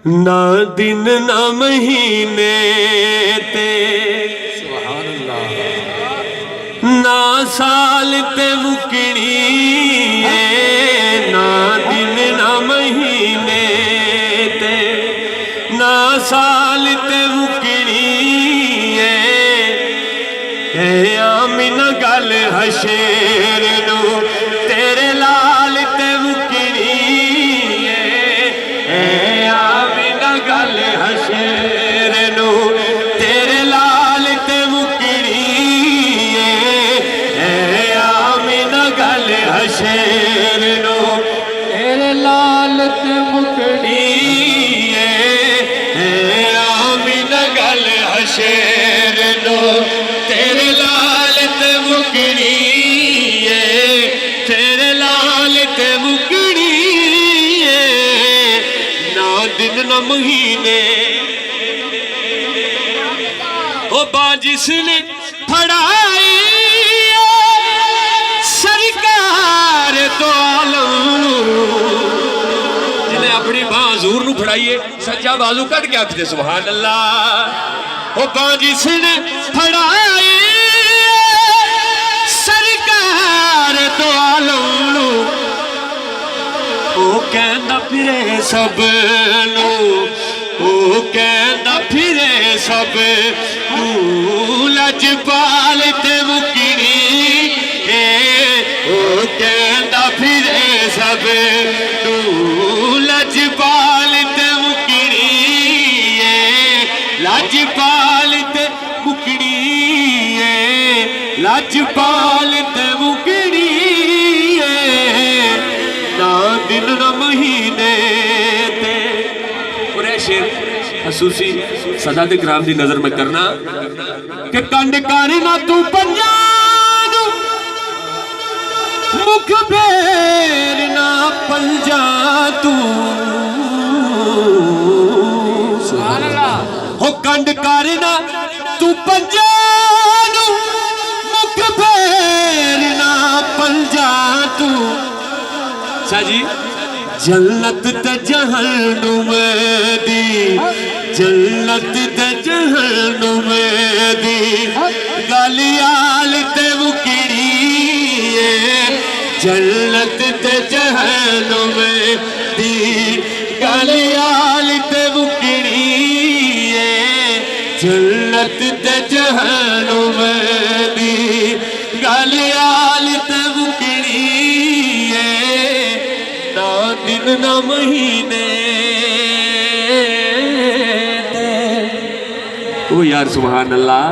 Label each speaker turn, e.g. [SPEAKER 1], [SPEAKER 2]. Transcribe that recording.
[SPEAKER 1] ना दिन ना महीने ते
[SPEAKER 2] सुभान अल्लाह।
[SPEAKER 1] ना साल ते मुकनी है, ना दिन ना महीने ते ना साल ते मुकनी है। आमिन गल हशेर नू तेरे लाल ते मुकनी है। आमिन गल हशेर नू तेरे लाल ते मुकनी है। आमिन गल हशेर नू तेरे लाल ते मुकनी है। आमिन गल हशेर नू तेरे लाल ते मुकनी है। तेरे लाल ते मुकनी है। ना दिन ना महीने ओ जिसने फड़ाई सरकार तो आलम, जिन्हें अपनी बां हजूर नू फड़ाइए सच्चा बाजू कट के आखते सुभान अल्लाह। ओ जिसने फड़ाई सरकार तो आलम, ओ कहंदा फिरे सब नू, ओ कहंदा फिरे सब नू लजपाल ते मुकनी है। ओ कहंदा फिरे सब नू लजपाल ते मुकनी है। लजपाल ते मुकनी है। लजपाल ते मुकनी है। ना दिन ना महीने ते। और शेर खसूसी सदात इकराम दी नजर में करना कि कंड कारी ना तू पंजाब मुख फेर ना पंजा तू।
[SPEAKER 2] सुभान अल्लाह।
[SPEAKER 1] हो कंड कारी ना तू पंजाब मुख फेर ना पंजा तू। शाह जी जन्नत ते जहन्नुम दी, जन्नत ते जहन्नुम दी गलियाल ते मुकनी है। जन्नत ते जहन्नुम दी गलियाल ते मुकनी है। जन्नत ते जहन्नुम दी गलियाल ते मुकनी है। ना दिन ना महीने ओ यार सुभान अल्लाह।